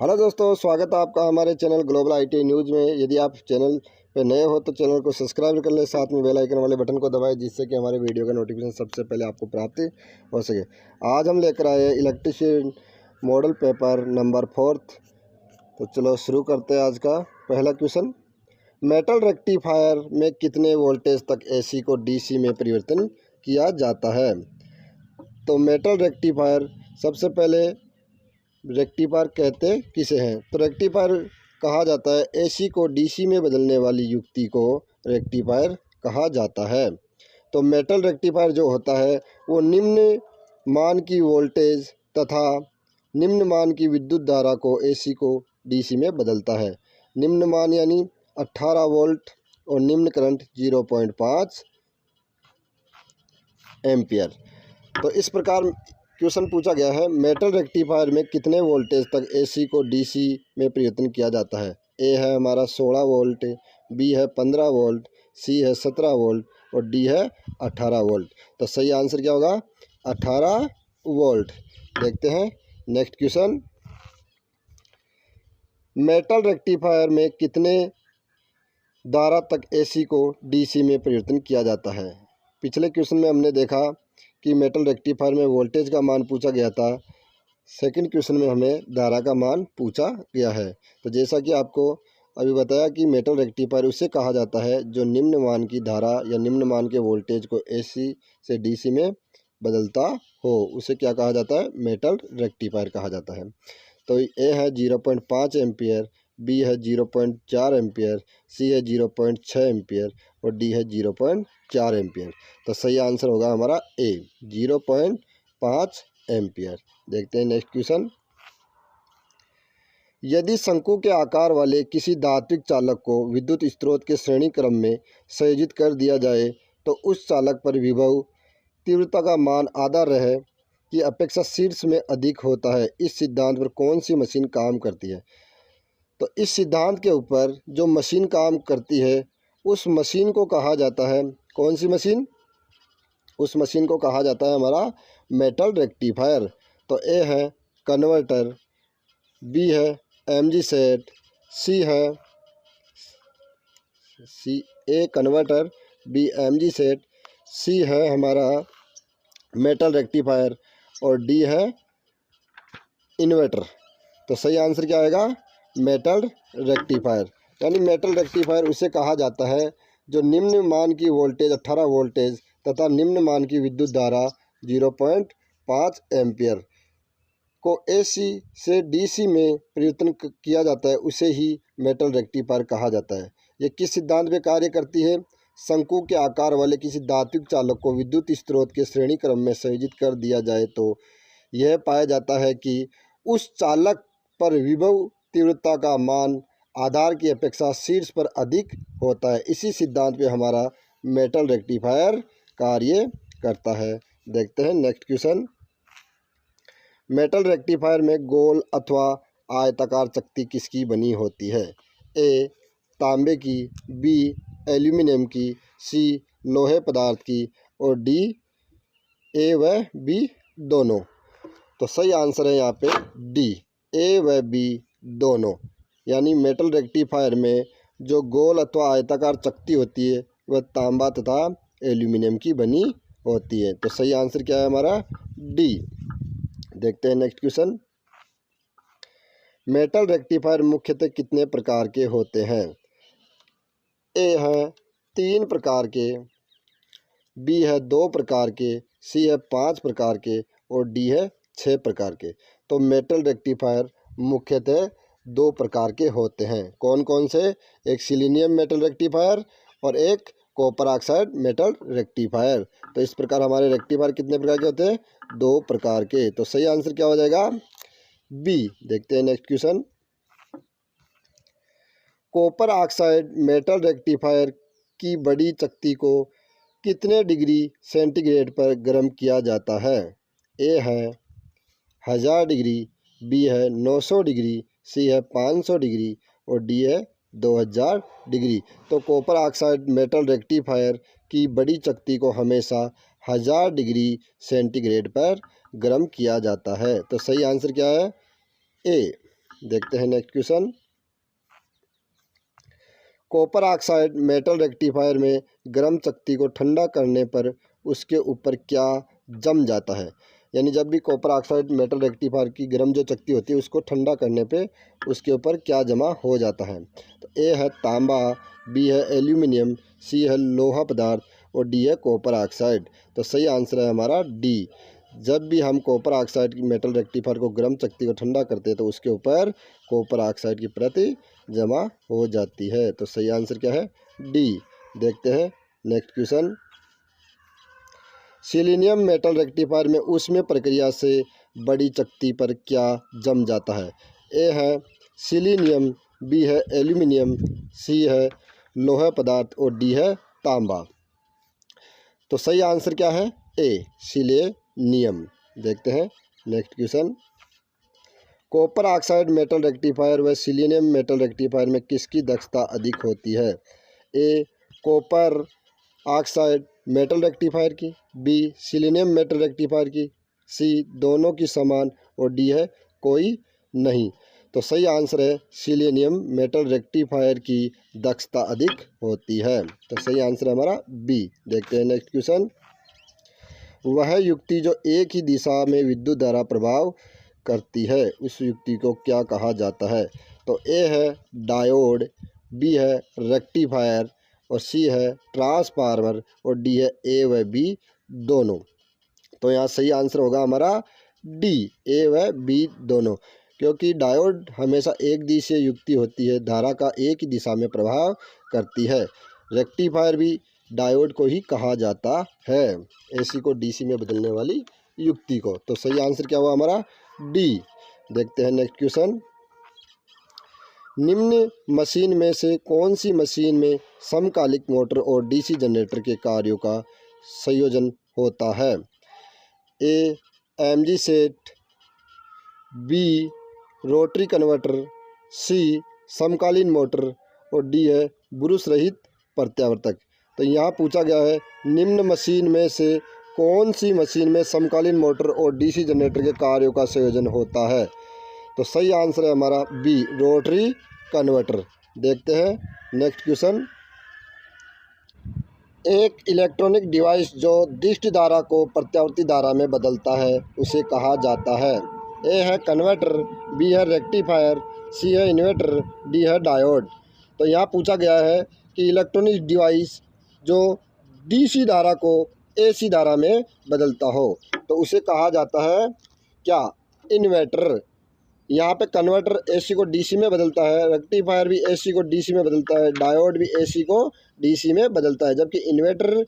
Hello दोस्तों, स्वागत है आपका हमारे चैनल ग्लोबल आईटी न्यूज़ में। यदि आप चैनल पर नए हो तो चैनल को सब्सक्राइब कर ले, साथ में बेल आइकन वाले बटन को दबाएं जिससे कि हमारे वीडियो का नोटिफिकेशन सबसे पहले आपको प्राप्ति हो सके। आज हम लेकर आए हैं इलेक्ट्रीशियन मॉडल पेपर नंबर 4। तो चलो शुरू करते हैं आज का पहला क्वेश्चन। मेटल रेक्टिफायर में कितने वोल्टेज तक एसी को डीसी में परिवर्तन किया जाता है? तो मेटल रेक्टिफायर, सबसे पहले रेक्टिफायर कहते किसे हैं? तो रेक्टिफायर कहा जाता है एसी को डीसी में बदलने वाली युक्ति को रेक्टिफायर कहा जाता है। तो मेटल रेक्टिफायर जो होता है वो निम्न मान की वोल्टेज तथा निम्न मान की विद्युत धारा को एसी को डीसी में बदलता है। निम्न मान यानी 18 वोल्ट और निम्न करंट 0.5 एम्पियर। तो इस प्रकार क्वेश्चन पूछा गया है, मेटल रेक्टिफायर में कितने वोल्टेज तक एसी को डीसी में परिवर्तन किया जाता है? ए है हमारा 16 वोल्ट, बी है 15 वोल्ट, सी है 17 वोल्ट और डी है 18 वोल्ट। तो सही आंसर क्या होगा? 18 वोल्ट। देखते हैं नेक्स्ट क्वेश्चन। मेटल रेक्टिफायर में कितने धारा तक एसी को डीसी में परिवर्तन किया जाता है? पिछले क्वेश्चन में हमने देखा कि मेटल रेक्टिफायर में वोल्टेज का मान पूछा गया था। सेकंड क्वेश्चन में हमें धारा का मान पूछा गया है। तो जैसा कि आपको अभी बताया कि मेटल रेक्टिफायर उसे कहा जाता है जो निम्न मान की धारा या निम्न मान के वोल्टेज को एसी से डीसी में बदलता हो, उसे क्या कहा जाता है? मेटल रेक्टिफायर कहा जाता है। तो ए है 0.5 एम्पियर, बी है 0.4 एम्पियर, सी है 0.6 एम्पियर और डी है 0.4 एम्पियर। तो सही आंसर होगा हमारा ए, 0.5 एम्पियर। देखते हैं नेक्स्ट क्वेश्चन। यदि शंकु के आकार वाले किसी धात्विक चालक को विद्युत स्रोत के श्रेणी क्रम में संयोजित कर दिया जाए तो उस चालक पर विभव तीव्रता का मान आधा रहे की अपेक्षा शीर्ष में अधिक होता है। इस सिद्धांत पर कौन सी मशीन काम करती है? तो इस सिद्धांत के ऊपर जो मशीन काम करती है उस मशीन को कहा जाता है, कौन सी मशीन? उस मशीन को कहा जाता है हमारा मेटल रेक्टिफायर। तो ए है कन्वर्टर, बी है एमजी सेट, ए कन्वर्टर, बी एमजी सेट, सी है हमारा मेटल रेक्टिफायर और डी है इन्वर्टर। तो सही आंसर क्या आएगा? Metal rectifier. यानी मेटल रेक्टिफायर उसे कहा जाता है जो निम्न मान की वोल्टेज 18 वोल्टेज तथा निम्न मान की विद्युत धारा 0.5 एम्पियर को एसी से डीसी में परिवर्तन किया जाता है, उसे ही मेटल रेक्टिफायर कहा जाता है। ये किस सिद्धांत पे कार्य करती है? शंकु के आकार वाले किसी धात्विक चालक को विद्युत स्रोत के श्रेणी क्रम में संयोजित कर दिया जाए तो यह पाया जाता है कि उस चालक पर विभव तीव्रता का मान आधार की अपेक्षा शीर्ष पर अधिक होता है। इसी सिद्धांत पे हमारा मेटल रेक्टिफायर कार्य करता है। देखते हैं नेक्स्ट क्वेश्चन। मेटल रेक्टिफायर में गोल अथवा आयताकार चकती किसकी बनी होती है? ए तांबे की, बी एल्यूमिनियम की, सी लोहे पदार्थ की और डी ए व बी दोनों। तो सही आंसर है यहाँ पे डी, ए व बी दोनों। यानी मेटल रेक्टिफायर में जो गोल अथवा आयताकार चकती होती है वह तांबा तथा एल्यूमिनियम की बनी होती है। तो सही आंसर क्या है हमारा? डी। देखते हैं नेक्स्ट क्वेश्चन। मेटल रेक्टिफायर मुख्यतः कितने प्रकार के होते हैं? ए है 3 प्रकार के, बी है 2 प्रकार के, सी है 5 प्रकार के और डी है 6 प्रकार के। तो मेटल रेक्टिफायर मुख्यतः 2 प्रकार के होते हैं। कौन कौन से? एक सिलीनियम मेटल रेक्टिफायर और एक कॉपर ऑक्साइड मेटल रेक्टिफायर। तो इस प्रकार हमारे रेक्टिफायर कितने प्रकार के होते हैं? 2 प्रकार के। तो सही आंसर क्या हो जाएगा? बी। देखते हैं next question. Copper oxide metal rectifier की बड़ी चकती को कितने डिग्री सेंटीग्रेड पर गर्म किया जाता है? ए है 1000 डिग्री, बी है 900 डिग्री, सी है 500 डिग्री और डी है 2000 डिग्री। तो कॉपर ऑक्साइड मेटल रेक्टिफायर की बड़ी चकती को हमेशा 1000 डिग्री सेंटीग्रेड पर गर्म किया जाता है। तो सही आंसर क्या है? ए। देखते हैं next question. Copper oxide metal rectifier में गर्म चकती को ठंडा करने पर उसके ऊपर क्या जम जाता है। यानी जब भी कॉपर ऑक्साइड मेटल रेक्टिफायर की गर्म जो चकती होती है उसको ठंडा करने पे उसके ऊपर क्या जमा हो जाता है। तो ए है तांबा, बी है एल्यूमिनियम, सी है लोहा पदार्थ और डी है कॉपर ऑक्साइड। तो सही आंसर है हमारा डी। जब भी हम कॉपर ऑक्साइड की मेटल रेक्टिफायर को गर्म चकती को ठंडा करते हैं तो उसके ऊपर कॉपर ऑक्साइड की परत जमा हो जाती है। तो सही आंसर क्या है, डी। देखते हैं next question. Selenium metal rectifier में ऊष्मीय प्रक्रिया से बड़ी चकती पर क्या जम जाता है। ए है सिलीनियम, बी है एल्यूमिनियम, सी है लोहा पदार्थ और डी है तांबा। तो सही आंसर क्या है, ए सिलेनियम। देखते हैं next question. Copper oxide metal rectifier व सिलीनियम मेटल रेक्टिफायर में किसकी दक्षता अधिक होती है। ए कॉपर ऑक्साइड मेटल रेक्टिफायर की, बी सिलीनियम मेटल रेक्टिफायर की, सी दोनों की समान और डी है कोई नहीं। तो सही आंसर है सिलीनियम मेटल रेक्टिफायर की दक्षता अधिक होती है। तो सही आंसर है हमारा बी। देखते हैं नेक्स्ट क्वेश्चन। वह युक्ति जो एक ही दिशा में विद्युत धारा प्रभाव करती है उस युक्ति को क्या कहा जाता है। तो ए है डायोड, बी है रेक्टिफायर और सी है ट्रांसफार्मर और डी है ए व बी दोनों। तो यहाँ सही आंसर होगा हमारा डी, ए व बी दोनों, क्योंकि डायोड हमेशा एक दिशा युक्ति होती है, धारा का एक ही दिशा में प्रभाव करती है। रेक्टिफायर भी डायोड को ही कहा जाता है, एसी को डीसी में बदलने वाली युक्ति को। तो सही आंसर क्या हुआ हमारा डी। देखते हैं नेक्स्ट क्वेश्चन। निम्न मशीन में से कौन सी मशीन में समकालिक मोटर और डीसी जनरेटर के कार्यों का संयोजन होता है। A MG set, B rotary converter, C समकालीन मोटर और डी है ब्रूस रहित प्रत्यावर्तक। तो यहाँ पूछा गया है निम्न मशीन में से कौन सी मशीन में समकालीन मोटर और डीसी जनरेटर के कार्यों का संयोजन होता है। तो सही आंसर है हमारा बी रोटरी कन्वर्टर। देखते हैं नेक्स्ट क्वेश्चन। एक इलेक्ट्रॉनिक डिवाइस जो दृष्टि धारा को प्रत्यावर्ती धारा में बदलता है उसे कहा जाता है। ए है कन्वर्टर, बी है रेक्टिफायर, सी है इन्वर्टर, डी है डायोड। तो यहाँ पूछा गया है कि इलेक्ट्रॉनिक डिवाइस जो डीसी धारा को एसी धारा में बदलता हो तो उसे कहा जाता है क्या, इन्वर्टर। यहाँ पे कन्वर्टर एसी को डीसी में बदलता है, रेक्टिफायर भी एसी को डीसी में बदलता है, डायोड भी एसी को डीसी में बदलता है, जबकि इन्वर्टर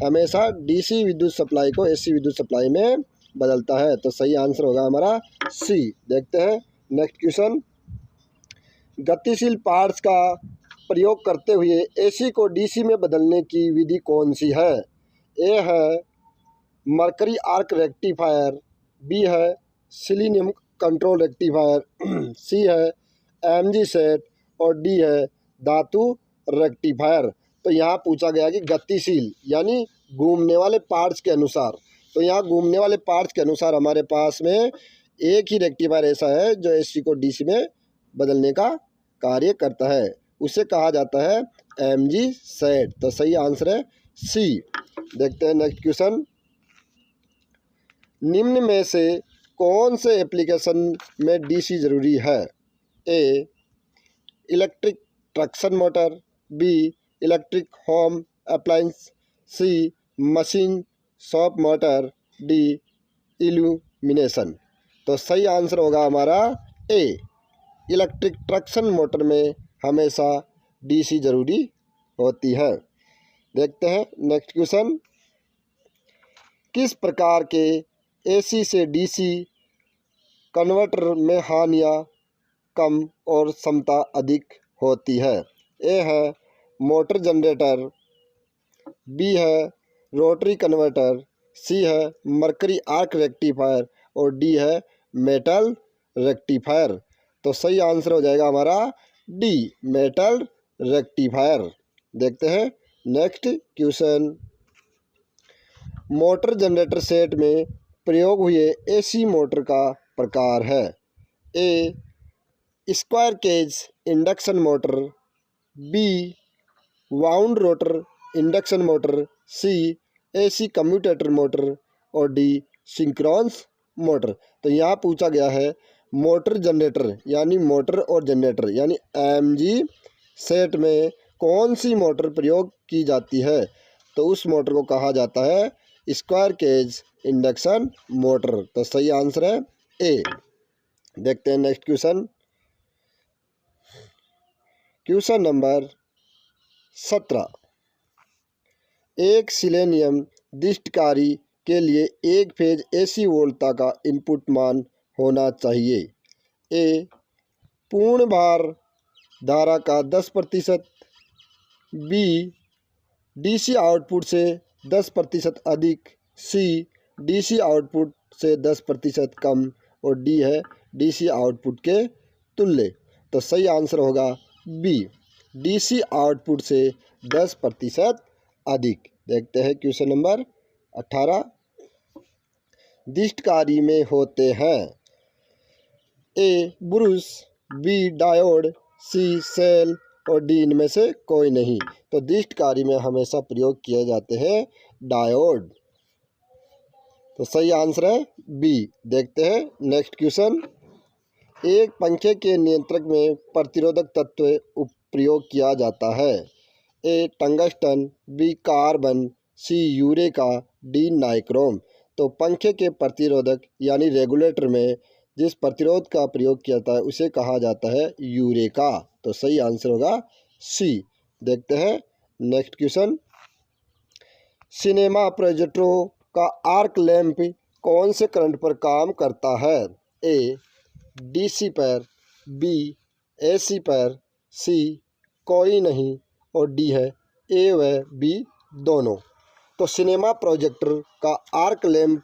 हमेशा डीसी विद्युत सप्लाई को एसी विद्युत सप्लाई में बदलता है। तो सही आंसर होगा हमारा सी। देखते हैं नेक्स्ट क्वेश्चन। गतिशील पार्ट्स का प्रयोग करते हुए एसी को डीसी में बदलने की विधि कौन सी है। ए है मरकरी आर्क रेक्टिफायर, बी है सिलीनियम कंट्रोल रेक्टिफायर, सी है एमजी सेट और डी है धातु रेक्टिफायर। तो यहाँ पूछा गया कि गतिशील यानी घूमने वाले पार्ट्स के अनुसार। तो यहाँ घूमने वाले पार्ट्स के अनुसार हमारे पास में एक ही रेक्टिफायर ऐसा है जो एसी को डीसी में बदलने का कार्य करता है, उसे कहा जाता है एमजी सेट। तो सही आंसर है सी। देखते हैं नेक्स्ट क्वेश्चन। निम्न में से कौन से एप्लीकेशन में डीसी जरूरी है। A electric traction motor, B electric home appliance, C machine shop motor, D illumination. तो सही आंसर होगा हमारा ए इलेक्ट्रिक ट्रैक्शन मोटर में हमेशा डीसी जरूरी होती है। देखते हैं नेक्स्ट क्वेश्चन। किस प्रकार के एसी से डीसी कन्वर्टर में हानियाँ कम और क्षमता अधिक होती है। ए है मोटर जनरेटर, बी है रोटरी कन्वर्टर, सी है मरकरी आर्क रेक्टिफायर और डी है मेटल रेक्टिफायर। तो सही आंसर हो जाएगा हमारा डी मेटल रेक्टिफायर। देखते हैं next question. Motor generator set में प्रयोग हुए एसी मोटर का प्रकार है। A square cage induction motor, B wound rotor induction motor, C AC commutator motor और डी सिंक्रोनस मोटर। तो यहाँ पूछा गया है मोटर जनरेटर यानी मोटर और जनरेटर यानी एमजी सेट में कौन सी मोटर प्रयोग की जाती है। तो उस मोटर को कहा जाता है स्क्वायर केज इंडक्शन मोटर। तो सही आंसर है ए। देखते हैं नेक्स्ट क्वेश्चन। Question number 17। एक सिलेनियम दिष्टकारी के लिए एक फेज एसी वोल्टता का इनपुट मान होना चाहिए। ए पूर्ण भार धारा का 10%, बी डीसी आउटपुट से 10% अधिक, सी डीसी आउटपुट से 10% कम और डी है डीसी आउटपुट के तुल्य। तो सही आंसर होगा बी, डीसी आउटपुट से 10% अधिक। देखते हैं क्वेश्चन नंबर 18। दिष्टकारी में होते हैं ए ब्रुश, बी डायोड, सी सेल और डी इनमें से कोई नहीं। तो दिष्टकारी में हमेशा प्रयोग किए जाते हैं डायोड। तो सही आंसर है बी। देखते हैं नेक्स्ट क्वेश्चन। एक पंखे के नियंत्रक में प्रतिरोधक तत्व प्रयोग किया जाता है। ए टंगस्टन, बी कार्बन, सी यूरेका, डी नाइक्रोम। तो पंखे के प्रतिरोधक यानी रेगुलेटर में जिस प्रतिरोध का प्रयोग किया जाता है उसे कहा जाता है यूरेका। तो सही आंसर होगा सी। देखते हैं नेक्स्ट क्वेश्चन। सिनेमा प्रोजेक्टरों का आर्क लैंप कौन से करंट पर काम करता है। ए डीसी पर, बी एसी पर, सी कोई नहीं और डी है ए व बी दोनों। तो सिनेमा प्रोजेक्टर का आर्क लैंप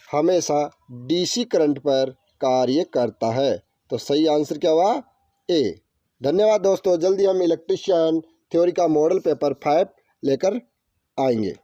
हमेशा डीसी करंट पर कार्य करता है। तो सही आंसर क्या हुआ ए। धन्यवाद दोस्तों। जल्दी हम इलेक्ट्रीशियन थ्योरी का मॉडल पेपर 5 लेकर आएंगे।